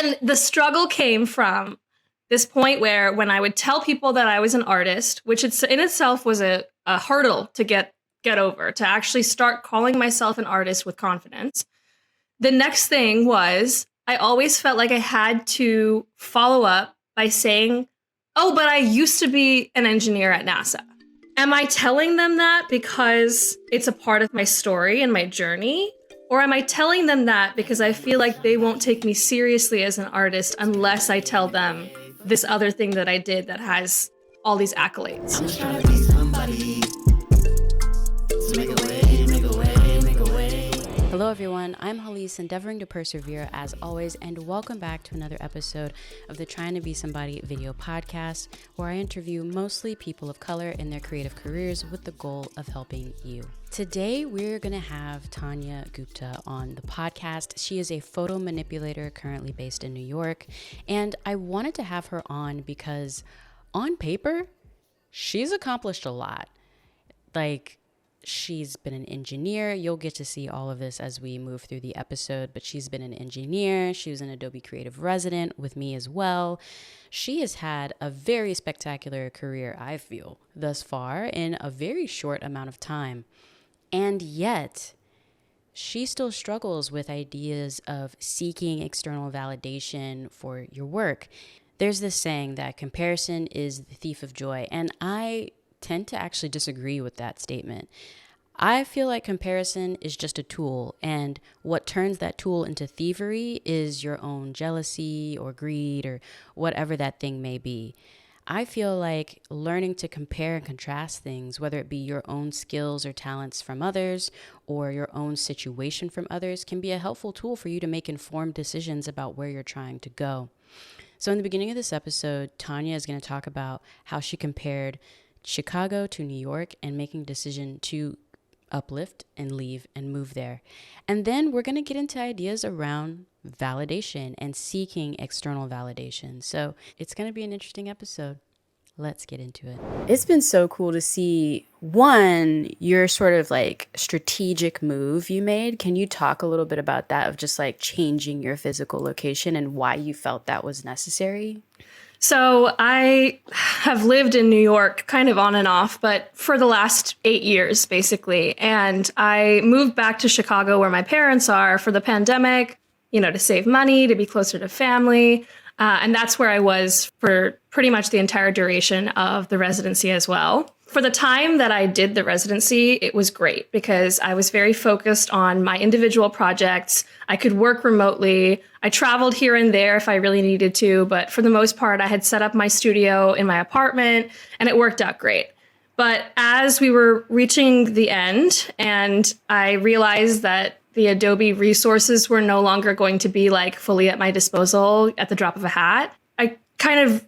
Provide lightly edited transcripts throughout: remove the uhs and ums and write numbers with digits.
And the struggle came from this point where when I would tell people that I was an artist, which in itself was a hurdle to get over, to actually start calling myself an artist with confidence. The next thing was I always felt like I had to follow up by saying, oh, but I used to be an engineer at NASA. Am I telling them that because it's a part of my story and my journey? Or am I telling them that because I feel like they won't take me seriously as an artist unless I tell them this other thing that I did that has all these accolades? I'm just trying to be somebody. So make a way, make a way, make a way. Hello everyone, I'm Hallease, endeavoring to persevere as always, and welcome back to another episode of the Trying to Be Somebody video podcast, where I interview mostly people of color in their creative careers with the goal of helping you. Today, we're going to have Tanya Gupta on the podcast. She is a photo manipulator currently based in New York, and I wanted to have her on because on paper, she's accomplished a lot. She's been an engineer. You'll get to see all of this as we move through the episode, but she's been an engineer. She was an Adobe Creative resident with me as well. She has had a very spectacular career, I feel, thus far in a very short amount of time. And yet, she still struggles with ideas of seeking external validation for your work. There's this saying that comparison is the thief of joy, and I tend to actually disagree with that statement. I feel like comparison is just a tool, and what turns that tool into thievery is your own jealousy or greed or whatever that thing may be. I feel like learning to compare and contrast things, whether it be your own skills or talents from others or your own situation from others, can be a helpful tool for you to make informed decisions about where you're trying to go. So in the beginning of this episode, Tanya is going to talk about how she compared Chicago to New York and making a decision to uplift and leave and move there. And then we're going to get into ideas around validation and seeking external validation. So it's going to be an interesting episode. Let's get into it. It's been so cool to see, one, your sort of like strategic move you made. Can you talk a little bit about that, of just like changing your physical location and why you felt that was necessary? So I have lived in New York kind of on and off, but for the last 8 years, basically. And I moved back to Chicago where my parents are for the pandemic, to save money, to be closer to family. And that's where I was for pretty much the entire duration of the residency as well. For the time that I did the residency, it was great because I was very focused on my individual projects. I could work remotely. I traveled here and there if I really needed to, but for the most part, I had set up my studio in my apartment and it worked out great. But as we were reaching the end and I realized that the Adobe resources were no longer going to be like fully at my disposal at the drop of a hat, I kind of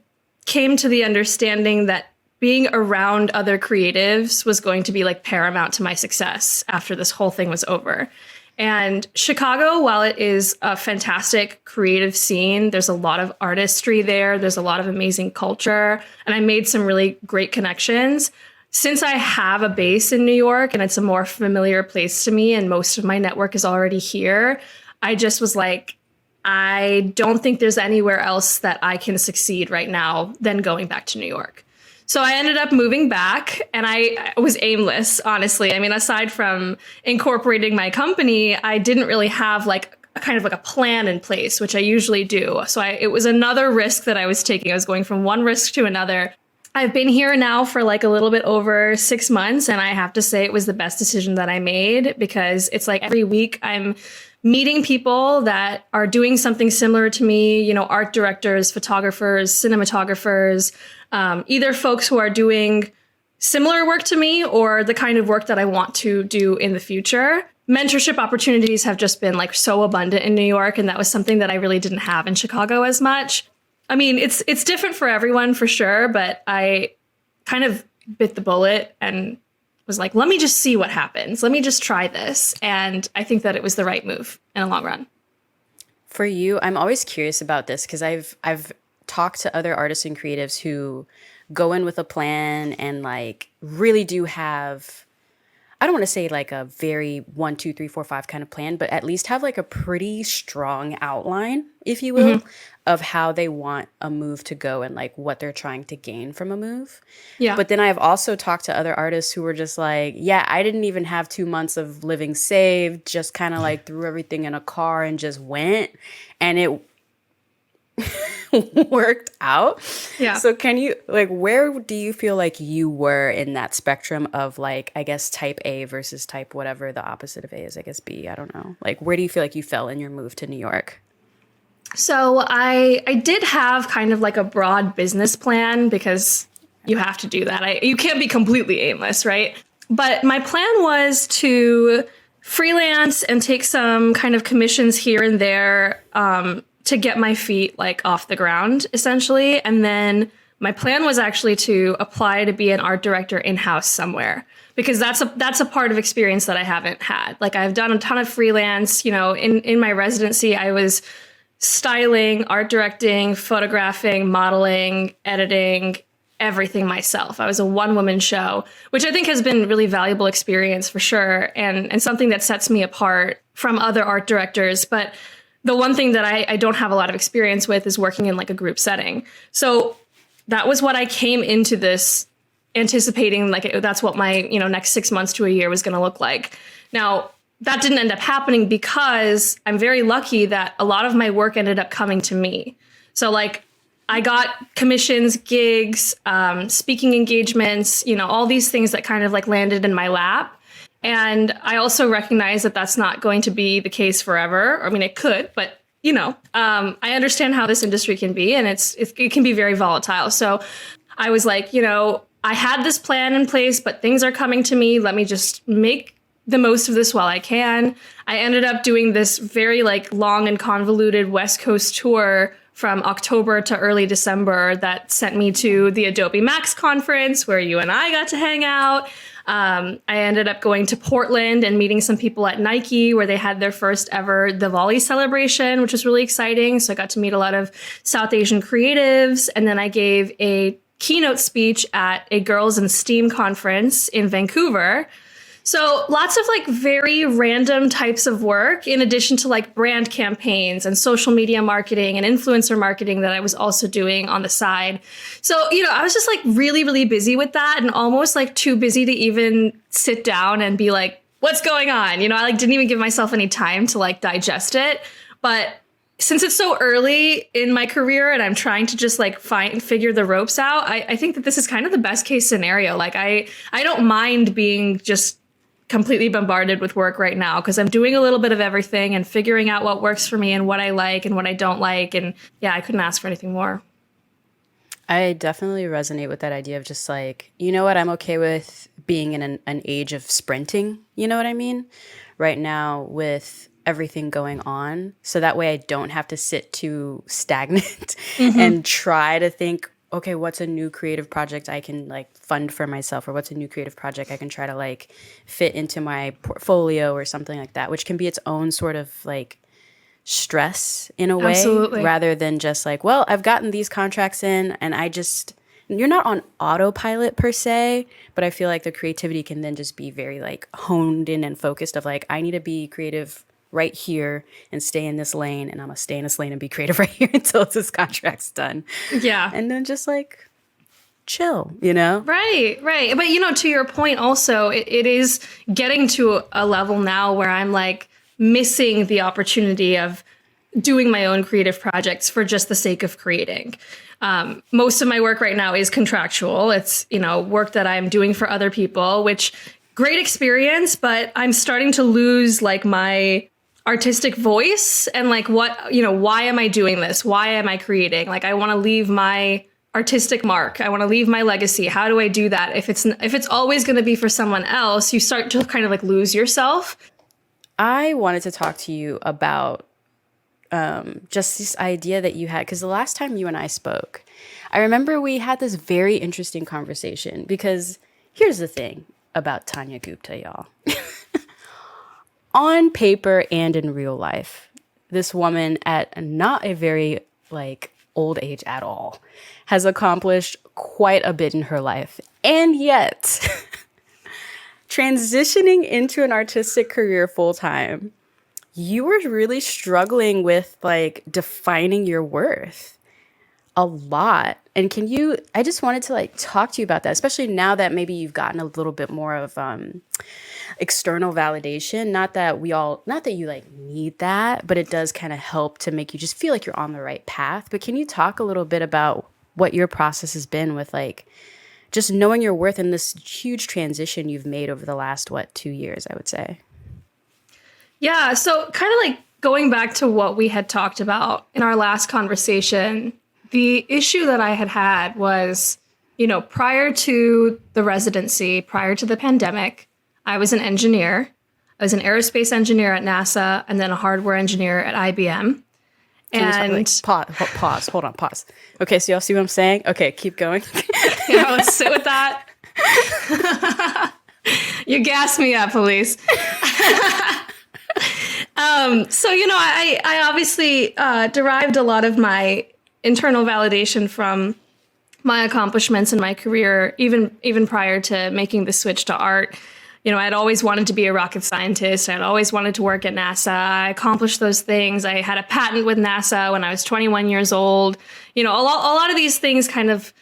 came to the understanding that being around other creatives was going to be like paramount to my success after this whole thing was over. And Chicago, while it is a fantastic creative scene, there's a lot of artistry there. There's a lot of amazing culture. And I made some really great connections. Since I have a base in New York and it's a more familiar place to me and most of my network is already here, I just was like, I don't think there's anywhere else that I can succeed right now than going back to New York. So I ended up moving back and I was aimless, honestly. I mean, aside from incorporating my company, I didn't really have like a kind of like a plan in place, which I usually do. So it was another risk that I was taking. I was going from one risk to another. I've been here now for like a little bit over 6 months. And I have to say it was the best decision that I made because it's like every week I'm meeting people that are doing something similar to me, art directors, photographers, cinematographers, either folks who are doing similar work to me or the kind of work that I want to do in the future. Mentorship opportunities have just been like so abundant in New York. And that was something that I really didn't have in Chicago as much. I mean, it's different for everyone for sure, but I kind of bit the bullet and was like, let me just see what happens. Let me just try this. And I think that it was the right move in the long run. For you, I'm always curious about this because I've talked to other artists and creatives who go in with a plan and like really do have, I don't want to say like a very 1, 2, 3, 4, 5 kind of plan, but at least have like a pretty strong outline, if you will, of how they want a move to go and like what they're trying to gain from a move. Yeah. But then I've also talked to other artists who were just like, yeah, I didn't even have 2 months of living saved, just kind of like threw everything in a car and just went. And it worked out. Yeah. So can you, like, where do you feel like you were in that spectrum of like, I guess type A versus type whatever the opposite of A is, I guess B, I don't know. Like, where do you feel like you fell in your move to New York? So I did have kind of like a broad business plan because you have to do that. You can't be completely aimless, right? But my plan was to freelance and take some kind of commissions here and there, to get my feet like off the ground, essentially. And then my plan was actually to apply to be an art director in-house somewhere, because that's a part of experience that I haven't had. Like, I've done a ton of freelance, in my residency, I was styling, art directing, photographing, modeling, editing, everything myself. I was a one-woman show, which I think has been really valuable experience for sure, and something that sets me apart from other art directors. But the one thing that I don't have a lot of experience with is working in like a group setting. So that was what I came into this anticipating, like that's what my, next 6 months to a year was going to look like. Now, that didn't end up happening because I'm very lucky that a lot of my work ended up coming to me. So like, I got commissions, gigs, speaking engagements, all these things that kind of like landed in my lap. And I also recognize that that's not going to be the case forever. I mean, it could, but I understand how this industry can be, and it can be very volatile. So I was like, I had this plan in place, but things are coming to me. Let me just make the most of this while I can. I ended up doing this very like long and convoluted West Coast tour from October to early December that sent me to the Adobe Max conference where you and I got to hang out. I ended up going to Portland and meeting some people at Nike where they had their first ever Diwali celebration, which was really exciting. So I got to meet a lot of South Asian creatives. And then I gave a keynote speech at a Girls in STEAM conference in Vancouver. So lots of like very random types of work, in addition to like brand campaigns and social media marketing and influencer marketing that I was also doing on the side. So, I was just like really, really busy with that, and almost like too busy to even sit down and be like, what's going on? I like didn't even give myself any time to like digest it. But since it's so early in my career and I'm trying to just like figure the ropes out, I think that this is kind of the best case scenario. Like I don't mind being just completely bombarded with work right now because I'm doing a little bit of everything and figuring out what works for me and what I like and what I don't like. And yeah, I couldn't ask for anything more. I definitely resonate with that idea of just like, I'm okay with being in an age of sprinting. You know what I mean? Right now with everything going on. So that way I don't have to sit too stagnant and try to think, okay, what's a new creative project I can like fund for myself, or what's a new creative project I can try to like fit into my portfolio or something like that, which can be its own sort of like stress in a way. Absolutely. Rather than just like, well, I've gotten these contracts in and you're not on autopilot per se, but I feel like the creativity can then just be very like honed in and focused of like, I need to be creative right here and stay in this lane, and I'm gonna stay in this lane and be creative right here until this contract's done. Yeah. And then just like chill, Right. But to your point also, it is getting to a level now where I'm like missing the opportunity of doing my own creative projects for just the sake of creating. Most of my work right now is contractual. It's, work that I'm doing for other people, which great experience, but I'm starting to lose like my artistic voice and like why am I doing this? Why am I creating? Like, I want to leave my artistic mark. I want to leave my legacy. How do I do that? If it's always going to be for someone else, you start to kind of like lose yourself. I wanted to talk to you about just this idea that you had, because the last time you and I spoke, I remember we had this very interesting conversation, because here's the thing about Tanya Gupta, y'all. On paper and in real life, this woman at not a very like old age at all has accomplished quite a bit in her life. And yet transitioning into an artistic career full time, you were really struggling with like defining your worth a lot. And I just wanted to like talk to you about that, especially now that maybe you've gotten a little bit more of external validation. Not that you like need that, but it does kind of help to make you just feel like you're on the right path. But can you talk a little bit about what your process has been with like just knowing your worth and this huge transition you've made over the last, 2 years, I would say? Yeah. So kind of like going back to what we had talked about in our last conversation, the issue that I had was, prior to the residency, prior to the pandemic, I was an engineer. I was an aerospace engineer at NASA and then a hardware engineer at IBM. Pause. Hold on. Pause. Okay, so y'all see what I'm saying? Okay, keep going. Let's sit with that. You gassed me up, Hallease. I obviously derived a lot of my internal validation from my accomplishments in my career, even prior to making the switch to art. I'd always wanted to be a rocket scientist. I'd always wanted to work at NASA. I accomplished those things. I had a patent with NASA when I was 21 years old. A lot of these things kind of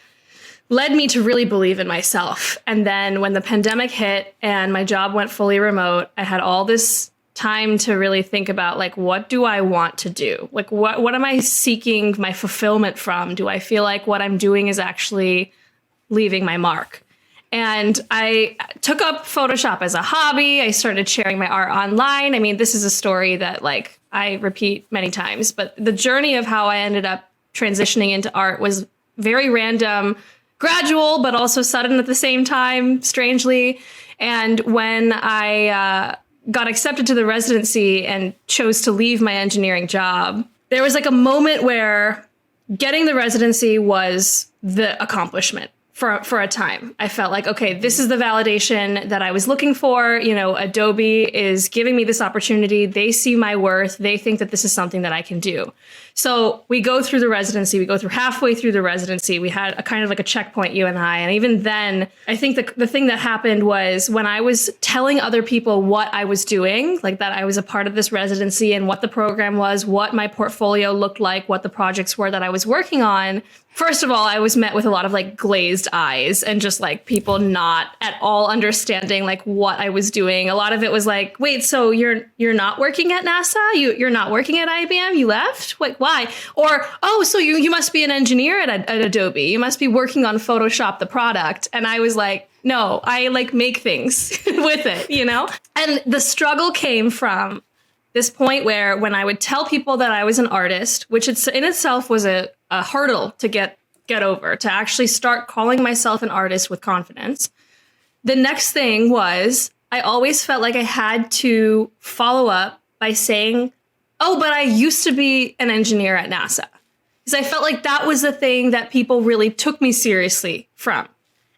led me to really believe in myself. And then when the pandemic hit and my job went fully remote, I had all this time to really think about, like, what do I want to do? Like, what am I seeking my fulfillment from? Do I feel like what I'm doing is actually leaving my mark? And I took up Photoshop as a hobby. I started sharing my art online. I mean, this is a story that like I repeat many times, but the journey of how I ended up transitioning into art was very random, gradual, but also sudden at the same time, strangely. And when I got accepted to the residency and chose to leave my engineering job, there was like a moment where getting the residency was the accomplishment. For a time, I felt like, okay, this is the validation that I was looking for. Adobe is giving me this opportunity. They see my worth. They think that this is something that I can do. So we go through the residency. We go through halfway through the residency. We had a kind of like a checkpoint, you and I. And even then, I think the thing that happened was when I was telling other people what I was doing, like that I was a part of this residency and what the program was, what my portfolio looked like, what the projects were that I was working on. First of all, I was met with a lot of like glazed eyes and just like people not at all understanding like what I was doing. A lot of it was like, wait, so you're not working at NASA? You're not working at IBM? You left? Wait, why? Or, oh, so you must be an engineer at Adobe. You must be working on Photoshop, the product. And I was like, no, I like make things with it, And the struggle came from this point where when I would tell people that I was an artist, which in itself was a hurdle to get over, to actually start calling myself an artist with confidence. The next thing was I always felt like I had to follow up by saying, oh, but I used to be an engineer at NASA. Because I felt like that was the thing that people really took me seriously from.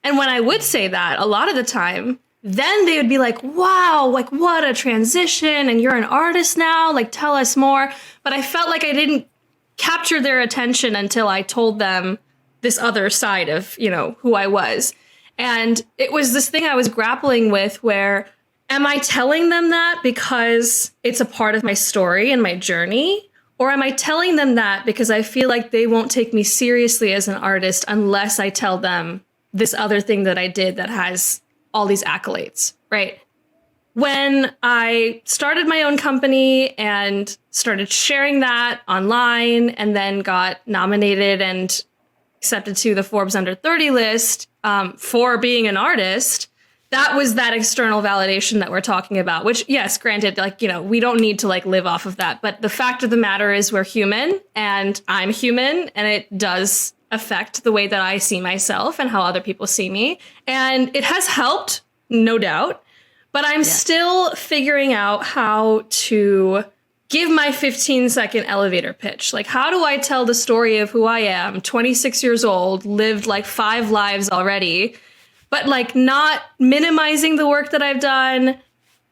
And when I would say that, a lot of the time, then they would be like, wow, like what a transition. And you're an artist now, like tell us more. But I felt like I didn't capture their attention until I told them this other side of, who I was. And it was this thing I was grappling with where, am I telling them that because it's a part of my story and my journey? Or am I telling them that because I feel like they won't take me seriously as an artist unless I tell them this other thing that I did that has all these accolades, right? When I started my own company and started sharing that online and then got nominated and accepted to the Forbes Under 30 list for being an artist, that was that external validation that we're talking about, which, yes, granted, like, we don't need to like live off of that. But the fact of the matter is we're human and I'm human, and it does affect the way that I see myself and how other people see me. And it has helped, no doubt, but I'm still figuring out how to give my 15-second elevator pitch. Like, how do I tell the story of who I am, 26 years old, lived like 5 lives already, but like not minimizing the work that I've done?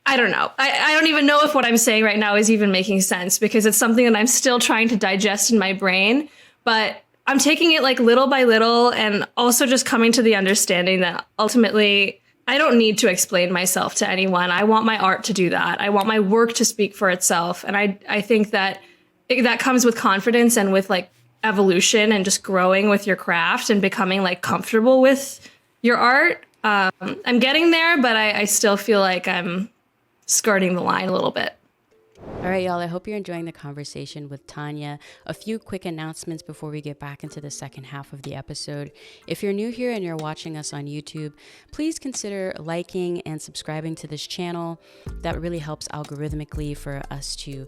I don't know. I don't even know if what I'm saying right now is even making sense, because it's something that I'm still trying to digest in my brain. But I'm taking it like little by little, and also just coming to the understanding that ultimately I don't need to explain myself to anyone. I want my art to do that. I want my work to speak for itself. And I think that that comes with confidence and with like evolution and just growing with your craft and becoming like comfortable with your art. I'm getting there, but I still feel like I'm skirting the line a little bit. All right, y'all, I hope you're enjoying the conversation with Tanya. A few quick announcements before we get back into the second half of the episode. If you're new here and you're watching us on YouTube, please consider liking and subscribing to this channel. That really helps algorithmically for us to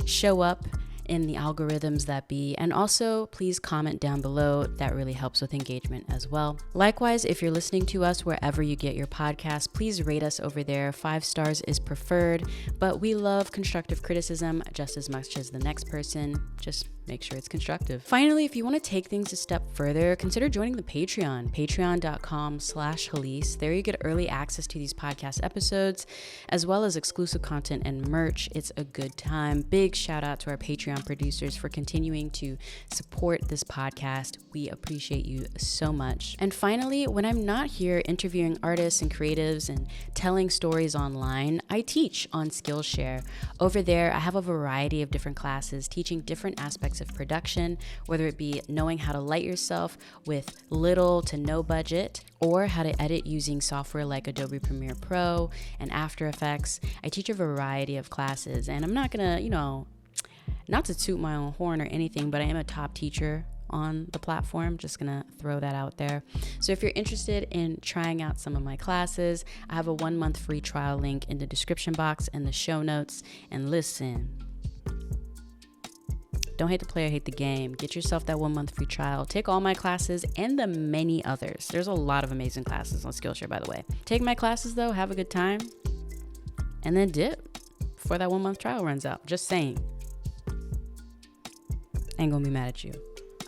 show up in the algorithms that be, and also please comment down below. That really helps with engagement as well. Likewise, if you're listening to us wherever you get your podcast, please rate us over there. 5 stars is preferred, but we love constructive criticism just as much as the next person. Just make sure it's constructive. Finally, if you want to take things a step further, consider joining the Patreon, patreon.com/Hallease. There you get early access to these podcast episodes, as well as exclusive content and merch. It's a good time. Big shout out to our Patreon producers for continuing to support this podcast. We appreciate you so much. And finally, when I'm not here interviewing artists and creatives and telling stories online, I teach on Skillshare. Over there, I have a variety of different classes teaching different aspects of production, whether it be knowing how to light yourself with little to no budget, or how to edit using software like Adobe Premiere Pro and After Effects. I teach a variety of classes, and I'm not gonna, not to toot my own horn or anything, but I am a top teacher on the platform. Just gonna throw that out there. So if you're interested in trying out some of my classes, I have a 1-month free trial link in the description box and the show notes. And listen, don't hate the player, hate the game. Get yourself that 1-month free trial. Take all my classes and the many others. There's a lot of amazing classes on Skillshare, by the way. Take my classes though, have a good time, and then dip before that 1-month trial runs out. Just saying. Ain't gonna be mad at you.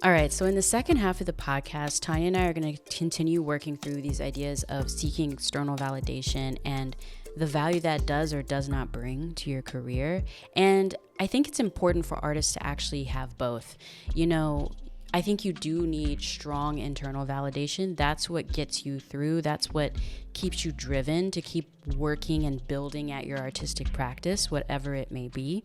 All right, so in the second half of the podcast, Tanya and I are going to continue working through these ideas of seeking external validation and the value that does or does not bring to your career. And I think it's important for artists to actually have both. I think you do need strong internal validation. That's what gets you through. That's what keeps you driven to keep working and building at your artistic practice, whatever it may be.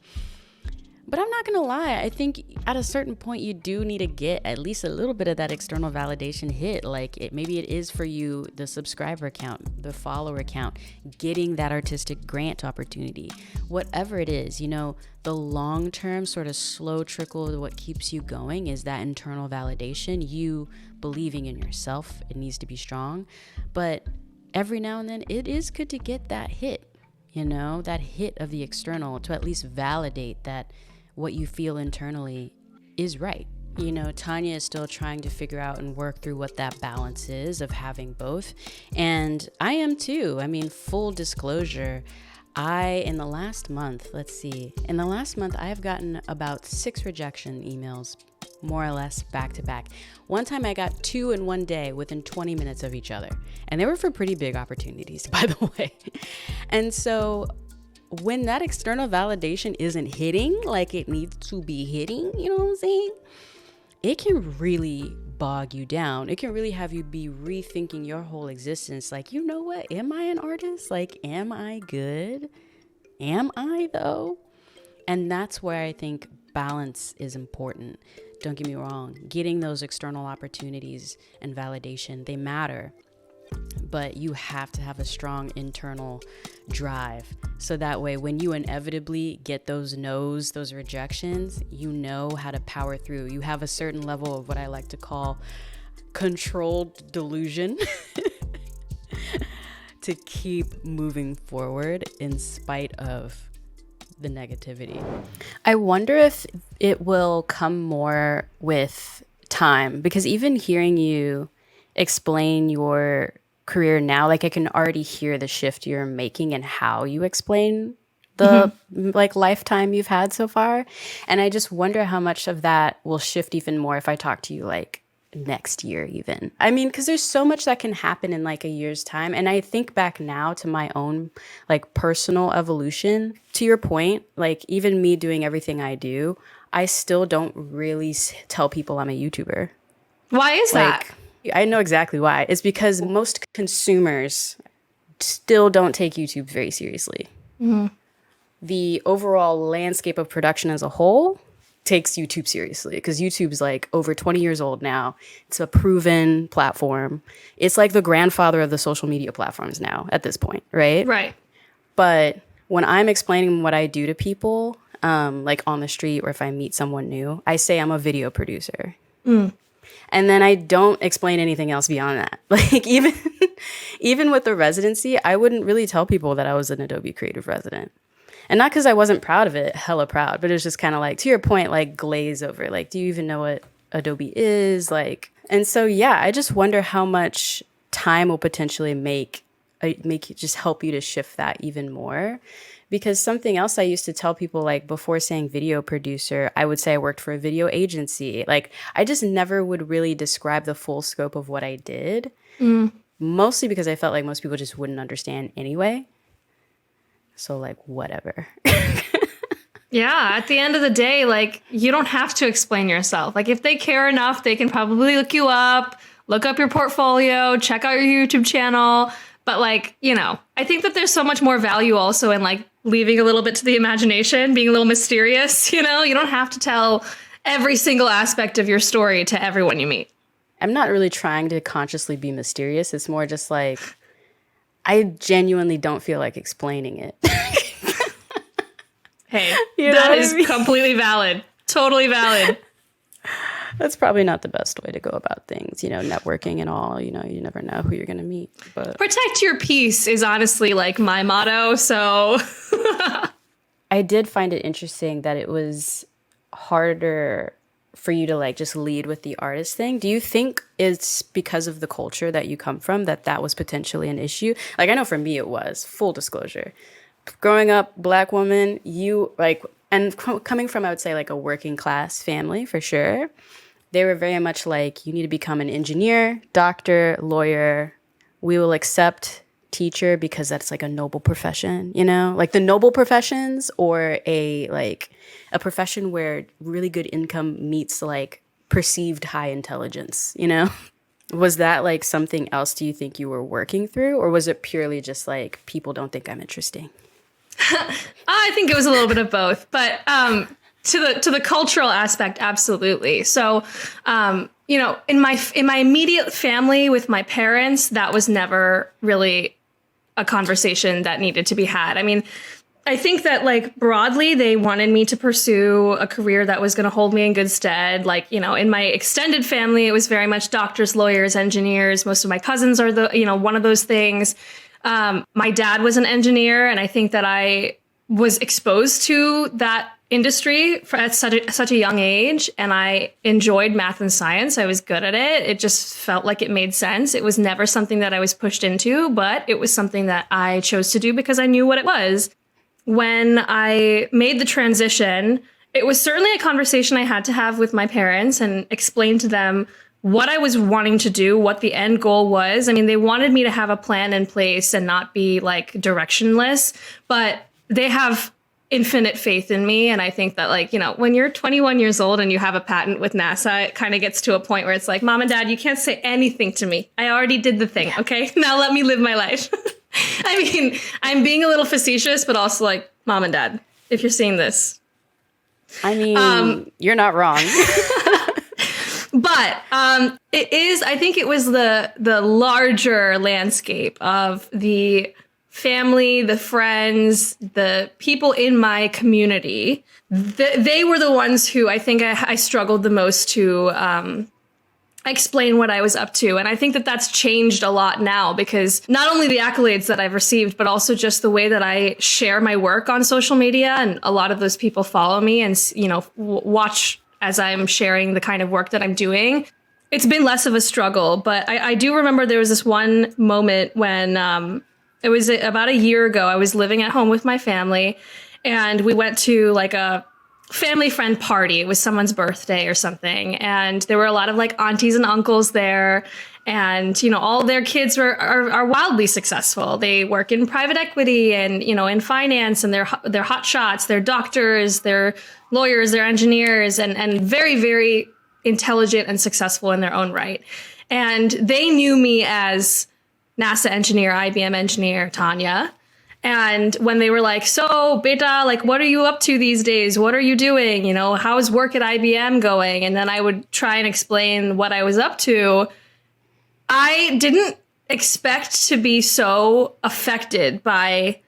But I'm not going to lie, I think at a certain point you do need to get at least a little bit of that external validation hit. Maybe it is for you the subscriber count, the follower count, getting that artistic grant opportunity, whatever it is. The long-term sort of slow trickle, what keeps you going is that internal validation, you believing in yourself. It needs to be strong. But every now and then it is good to get that hit, that hit of the external to at least validate that what you feel internally is right. Tanya is still trying to figure out and work through what that balance is of having both. And I am too. Full disclosure, in the last month, I have gotten about 6 rejection emails, more or less back to back. One time I got 2 in one day within 20 minutes of each other. And they were for pretty big opportunities, by the way. And so when that external validation isn't hitting like it needs to be hitting, you know what I'm saying? It can really bog you down. It can really have you be rethinking your whole existence. What? Am I an artist? Am I good? Am I though? And that's where I think balance is important. Don't get me wrong. Getting those external opportunities and validation, they matter. But you have to have a strong internal drive. So that way, when you inevitably get those no's, those rejections, you know how to power through. You have a certain level of what I like to call controlled delusion to keep moving forward in spite of the negativity. I wonder if it will come more with time, because even hearing you explain your career now, I can already hear the shift you're making and how you explain the lifetime you've had so far. And I just wonder how much of that will shift even more if I talk to you next year even. Because there's so much that can happen in a year's time. And I think back now to my own personal evolution. To your point, even me doing everything I do, I still don't really tell people I'm a YouTuber. Why is that? I know exactly why. It's because most consumers still don't take YouTube very seriously. The overall landscape of production as a whole takes YouTube seriously, because YouTube's like over 20 years old now. It's a proven platform. It's like the grandfather of the social media platforms now at this point, right? Right. But when I'm explaining what I do to people, like on the street, or if I meet someone new, I say I'm a video producer. And then I don't explain anything else beyond that. Like even with the residency, I wouldn't really tell people that I was an Adobe creative resident. And not because I wasn't proud of it, hella proud, but it's just kind of like, to your point, like glaze over. Like, do you even know what Adobe is? Like, and so, yeah, I just wonder how much time will potentially make you, just help you to shift that even more. Because something else I used to tell people, like before saying video producer, I would say I worked for a video agency. Like, I just never would really describe the full scope of what I did, mostly because I felt like most people just wouldn't understand anyway. So, like, whatever. Yeah, at the end of the day, like, you don't have to explain yourself. Like, if they care enough, they can probably look you up, look up your portfolio, check out your YouTube channel. But, like, you know, I think that there's so much more value also in, like, leaving a little bit to the imagination, being a little mysterious, you know? You don't have to tell every single aspect of your story to everyone you meet. I'm not really trying to consciously be mysterious. It's more just like, I genuinely don't feel like explaining it. Hey, that is completely valid. Totally valid. That's probably not the best way to go about things, you know, networking and all. You know, you never know who you're going to meet. But protect your peace is honestly like my motto. So I did find it interesting that it was harder for you to like just lead with the artist thing. Do you think it's because of the culture that you come from that was potentially an issue? Like, I know for me it was, full disclosure. Growing up, Black woman, you like, and coming from, I would say, like a working class family for sure, they were very much like, you need to become an engineer, doctor, lawyer. We will accept teacher because that's like a noble profession, you know? Like the noble professions, or a profession where really good income meets like perceived high intelligence, you know? Was that like something else do you think you were working through, or was it purely just like, people don't think I'm interesting? I think it was a little bit of both, but to the cultural aspect, absolutely. So, you know, in my immediate family with my parents, that was never really a conversation that needed to be had. I mean, I think that like broadly, they wanted me to pursue a career that was going to hold me in good stead. Like, you know, in my extended family, it was very much doctors, lawyers, engineers. Most of my cousins are one of those things. My dad was an engineer, and I think that I was exposed to that industry at such a young age, and I enjoyed math and science. I was good at it. It just felt like it made sense. It was never something that I was pushed into, but it was something that I chose to do because I knew what it was. When I made the transition, it was certainly a conversation I had to have with my parents and explain to them what I was wanting to do, what the end goal was. I mean, they wanted me to have a plan in place and not be like directionless, but they have infinite faith in me. And I think that, like, you know, when you're 21 years old and you have a patent with NASA, it kind of gets to a point where it's like, Mom and Dad, you can't say anything to me. I already did the thing. Okay, now let me live my life. I mean, I'm being a little facetious, but also like, Mom and Dad, if you're seeing this. I mean, you're not wrong. But it is, I think it was the larger landscape of the family, the friends, the people in my community. They were the ones who I think I struggled the most to explain what I was up to. And I think that that's changed a lot now, because not only the accolades that I've received, but also just the way that I share my work on social media. And a lot of those people follow me and, you know, watch as I'm sharing the kind of work that I'm doing. It's been less of a struggle, but I do remember there was this one moment when it was about a year ago. I was living at home with my family, and we went to like a family friend party. It was someone's birthday or something, and there were a lot of like aunties and uncles there, and you know, all their kids are wildly successful. They work in private equity and, you know, in finance, and they're hot shots. They're doctors, they're lawyers, they're engineers, and very, very intelligent and successful in their own right. And they knew me as NASA engineer, IBM engineer, Tanya. And when they were like, so beta, like, what are you up to these days? What are you doing? You know, how's work at IBM going? And then I would try and explain what I was up to. I didn't expect to be so affected by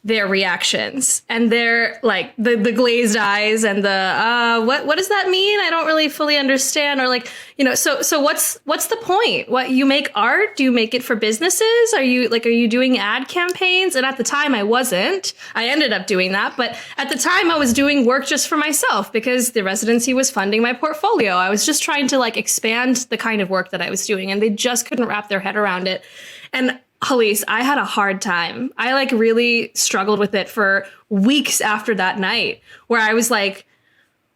their reactions and their like the glazed eyes and the what does that mean? I don't really fully understand. Or like, you know, so what's the point? What, you make art? Do you make it for businesses? Are you doing ad campaigns? And at the time I wasn't. I ended up doing that, but at the time I was doing work just for myself because the residency was funding my portfolio. I was just trying to like expand the kind of work that I was doing, and they just couldn't wrap their head around it. And Hallease, I had a hard time. I like really struggled with it for weeks after that night, where I was like,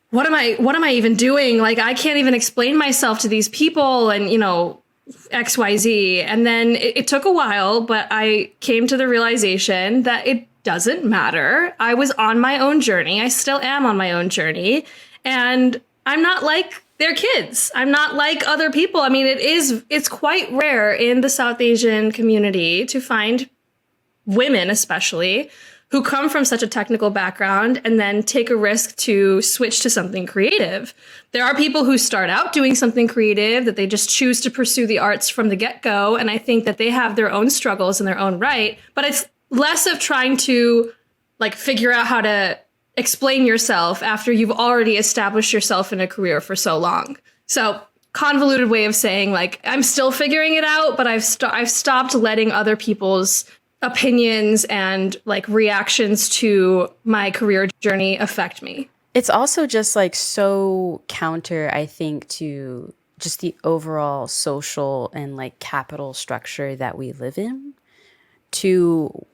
what am I even doing? Like, I can't even explain myself to these people and, you know, XYZ. And then it took a while, but I came to the realization that it doesn't matter. I was on my own journey. I still am on my own journey. And I'm not like they're kids. I'm not like other people. I mean, it's quite rare in the South Asian community to find women, especially, who come from such a technical background and then take a risk to switch to something creative. There are people who start out doing something creative, that they just choose to pursue the arts from the get-go. And I think that they have their own struggles in their own right. But it's less of trying to like figure out how to explain yourself after you've already established yourself in a career for so long. So convoluted way of saying, like, I'm still figuring it out, but I've stopped letting other people's opinions and like reactions to my career journey affect me. It's also just like so counter, I think, to just the overall social and like capital structure that we live in, to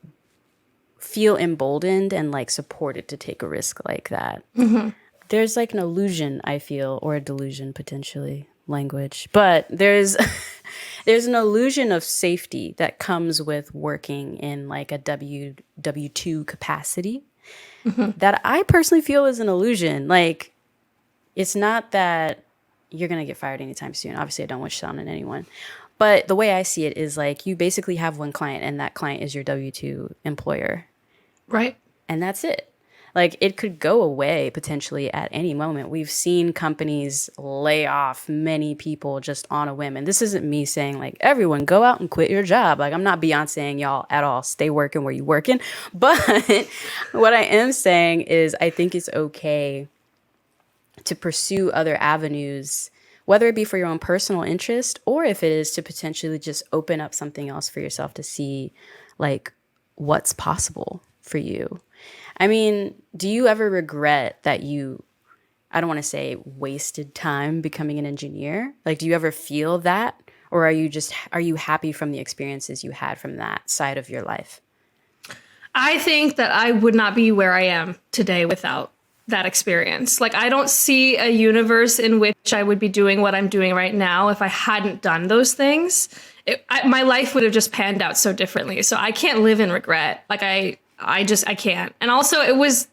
feel emboldened and like supported to take a risk like that. Mm-hmm. There's like an illusion, I feel, or a delusion potentially, language, but there's an illusion of safety that comes with working in like a W2 capacity, mm-hmm. that I personally feel is an illusion. Like, it's not that you're gonna get fired anytime soon. Obviously I don't wish that on anyone, but the way I see it is like, you basically have one client and that client is your W2 employer. Right. And that's it. Like, it could go away potentially at any moment. We've seen companies lay off many people just on a whim. And this isn't me saying like, everyone go out and quit your job. Like, I'm not Beyonceing y'all at all. Stay working where you working. But what I am saying is I think it's okay to pursue other avenues, whether it be for your own personal interest or if it is to potentially just open up something else for yourself to see like what's possible for you. I mean, do you ever regret that you, I don't want to say wasted time becoming an engineer? Like, do you ever feel that? Or are you happy from the experiences you had from that side of your life? I think that I would not be where I am today without that experience. Like, I don't see a universe in which I would be doing what I'm doing right now if I hadn't done those things. My life would have just panned out so differently. So I can't live in regret. Like, I can't. And also, it was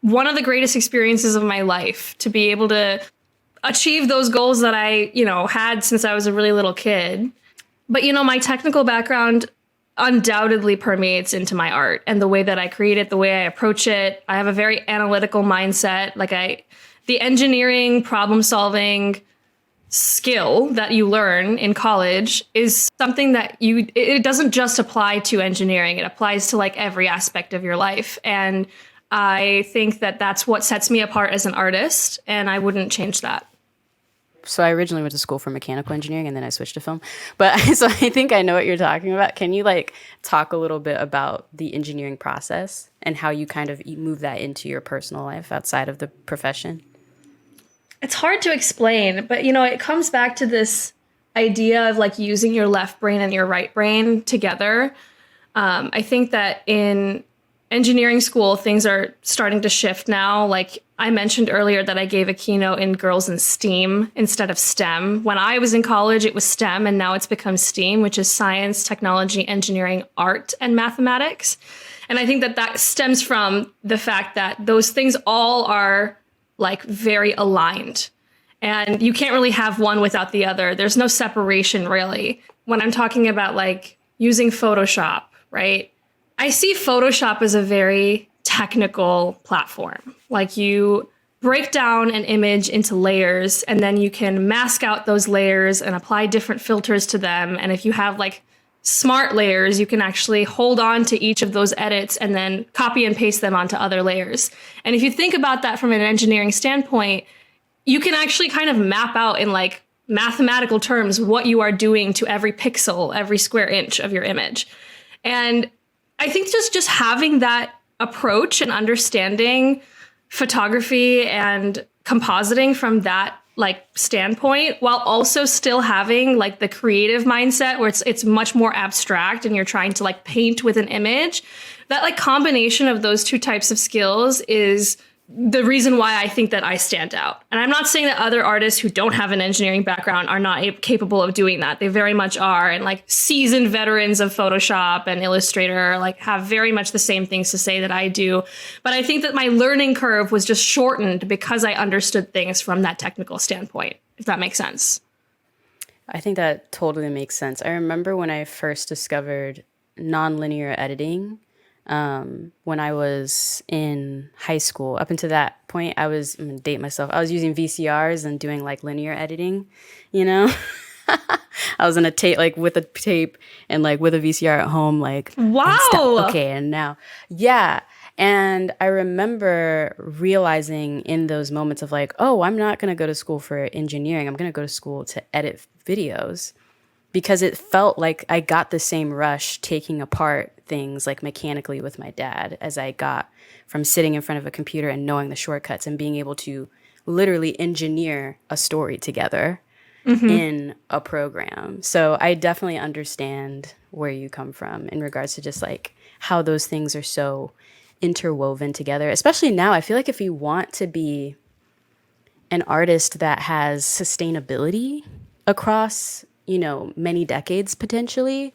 one of the greatest experiences of my life to be able to achieve those goals that I, had since I was a really little kid. But, my technical background undoubtedly permeates into my art and the way that I create it, the way I approach it. I have a very analytical mindset. The engineering, problem solving skill that you learn in college is something that it doesn't just apply to engineering. It applies to like every aspect of your life. And I think that that's what sets me apart as an artist, and I wouldn't change that. So I originally went to school for mechanical engineering and then I switched to film. But so I think I know what you're talking about. Can you like talk a little bit about the engineering process and how you kind of move that into your personal life outside of the profession? It's hard to explain, but it comes back to this idea of like using your left brain and your right brain together. I think that in engineering school, things are starting to shift now. Like I mentioned earlier that I gave a keynote in Girls in STEAM instead of STEM. When I was in college, it was STEM, and now it's become STEAM, which is science, technology, engineering, art, and mathematics. And I think that stems from the fact that those things all are like very aligned, and you can't really have one without the other. There's no separation really. When I'm talking about like using Photoshop, right? I see Photoshop as a very technical platform. Like you break down an image into layers and then you can mask out those layers and apply different filters to them. And if you have like smart layers, you can actually hold on to each of those edits and then copy and paste them onto other layers. And if you think about that from an engineering standpoint, you can actually kind of map out in like mathematical terms what you are doing to every pixel, every square inch of your image. And I think just having that approach and understanding photography and compositing from that like standpoint, while also still having like the creative mindset where it's much more abstract and you're trying to like paint with an image, that like combination of those two types of skills is the reason why I think that I stand out. And I'm not saying that other artists who don't have an engineering background are not capable of doing that. They very much are. And like seasoned veterans of Photoshop and Illustrator like have very much the same things to say that I do. But I think that my learning curve was just shortened because I understood things from that technical standpoint, if that makes sense. I think that totally makes sense. I remember when I first discovered nonlinear editing, when I was in high school. Up until that point, I'm gonna date myself. I was using VCRs and doing like linear editing, you know? I was in a tape, like with a tape and like with a VCR at home, like, wow. Okay. And now, yeah. And I remember realizing in those moments of like, oh, I'm not going to go to school for engineering. I'm going to go to school to edit videos, because it felt like I got the same rush taking apart things like mechanically with my dad as I got from sitting in front of a computer and knowing the shortcuts and being able to literally engineer a story together in a program. So I definitely understand where you come from in regards to just like how those things are so interwoven together, especially now. I feel like if you want to be an artist that has sustainability across, you know, many decades potentially,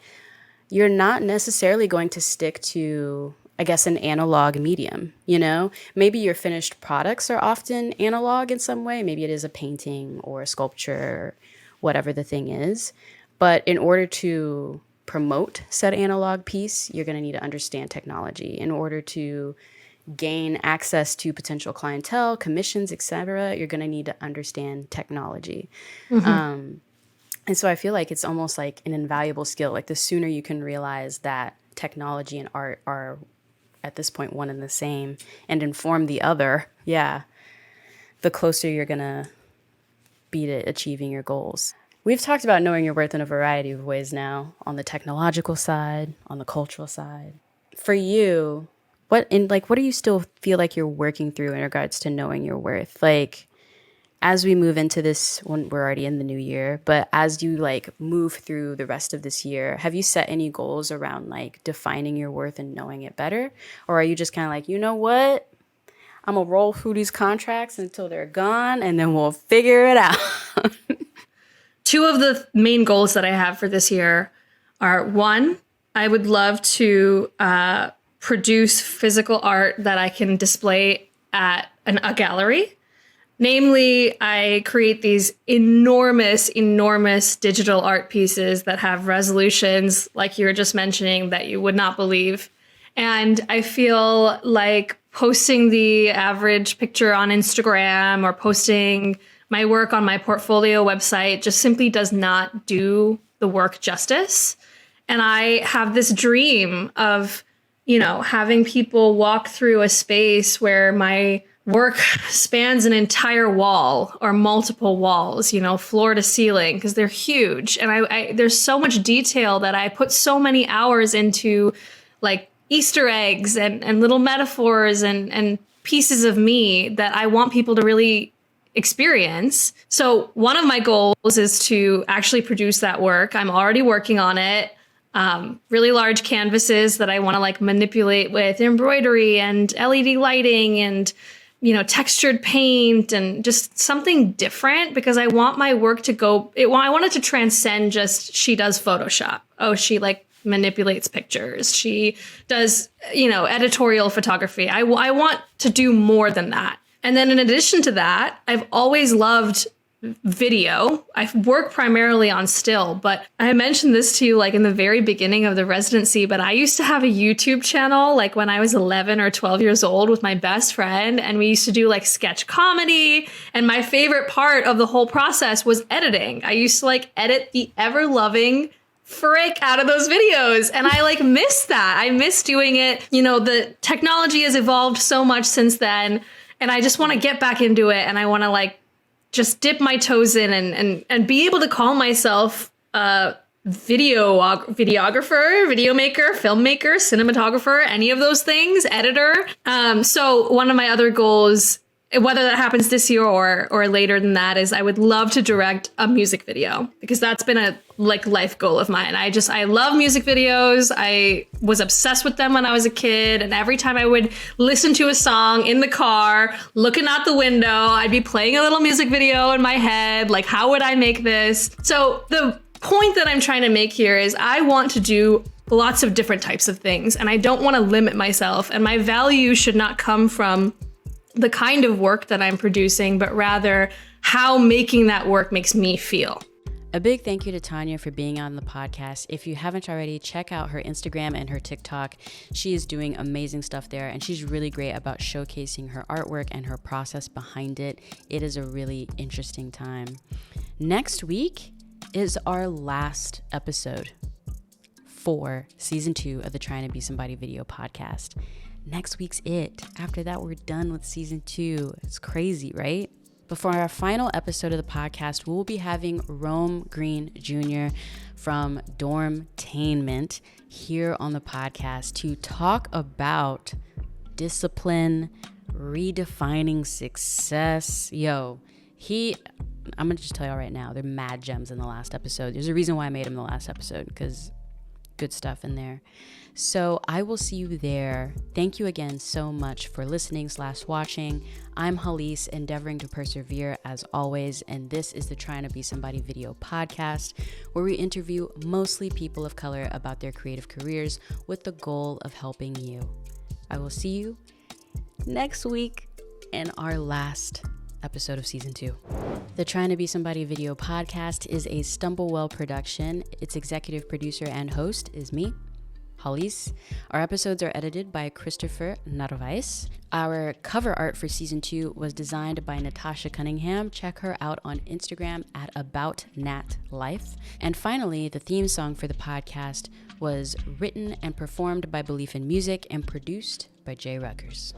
you're not necessarily going to stick to, I guess, an analog medium, you know? Maybe your finished products are often analog in some way. Maybe it is a painting or a sculpture, whatever the thing is. But in order to promote said analog piece, you're going to need to understand technology. In order to gain access to potential clientele, commissions, etc., you're going to need to understand technology. And so I feel like it's almost like an invaluable skill. Like the sooner you can realize that technology and art are at this point one and the same and inform the other, the closer you're going to be to achieving your goals. We've talked about knowing your worth in a variety of ways now, on the technological side, on the cultural side. For you, what do you still feel like you're working through in regards to knowing your worth? Like, as we move into this, when we're already in the new year, but as you like move through the rest of this year, have you set any goals around like defining your worth and knowing it better? Or are you just kind of like, you know what? I'm gonna roll through these contracts until they're gone and then we'll figure it out. Two of the main goals that I have for this year are, one, I would love to produce physical art that I can display at a gallery. Namely, I create these enormous digital art pieces that have resolutions, like you were just mentioning, that you would not believe. And I feel like posting the average picture on Instagram or posting my work on my portfolio website just simply does not do the work justice. And I have this dream of, you know, having people walk through a space where my work spans an entire wall or multiple walls, you know, floor to ceiling, because they're huge. And I there's so much detail that I put so many hours into, like Easter eggs and little metaphors and pieces of me that I want people to really experience. So one of my goals is to actually produce that work. I'm already working on it. Really large canvases that I want to like manipulate with embroidery and LED lighting and, you know, textured paint and just something different, because I want my work to I want it to transcend just she does Photoshop. Oh, she like manipulates pictures. She does, you know, editorial photography. I want to do more than that. And then in addition to that, I've always loved video. I work primarily on still, but I mentioned this to you like in the very beginning of the residency, but I used to have a YouTube channel like when I was 11 or 12 years old with my best friend, and we used to do like sketch comedy, and my favorite part of the whole process was editing. I used to like edit the ever-loving frick out of those videos, and I like miss that. I miss doing it. You know, the technology has evolved so much since then, and I just want to get back into it, and I want to like just dip my toes in and be able to call myself a videographer, video maker, filmmaker, cinematographer, any of those things, editor. So one of my other goals, whether that happens this year or later than that, is I would love to direct a music video, because that's been a like life goal of mine. I love music videos. I was obsessed with them when I was a kid. And every time I would listen to a song in the car, looking out the window, I'd be playing a little music video in my head. Like, how would I make this? So the point that I'm trying to make here is I want to do lots of different types of things, and I don't want to limit myself. And my value should not come from the kind of work that I'm producing, but rather how making that work makes me feel. A big thank you to Tanya for being on the podcast. If you haven't already, check out her Instagram and her TikTok. She is doing amazing stuff there, and she's really great about showcasing her artwork and her process behind it. It is a really interesting time. Next week is our last episode for season 2 of the Trying to Be Somebody video podcast. Next week's it. After that, we're done with season 2. It's crazy, right? But for our final episode of the podcast, we'll be having Rome Green Jr. from Dormtainment here on the podcast to talk about discipline, redefining success. I'm gonna just tell y'all right now, they're mad gems in the last episode. There's a reason why I made him the last episode, because good stuff in there. So I will see you there. Thank you again so much for listening/watching. I'm Hallease, endeavoring to persevere as always, and this is the Trying to Be Somebody video podcast, where we interview mostly people of color about their creative careers with the goal of helping you. I will see you next week in our last episode of season 2. The Trying to Be Somebody video podcast is a StumbleWell production. Its executive producer and host is me, Hallease. Our episodes are edited by Christopher Narvaez. Our cover art for season 2 was designed by Natasha Cunningham. Check her out on Instagram at AboutNatLife. And finally, the theme song for the podcast was written and performed by Belief in Music and produced by Jruckers.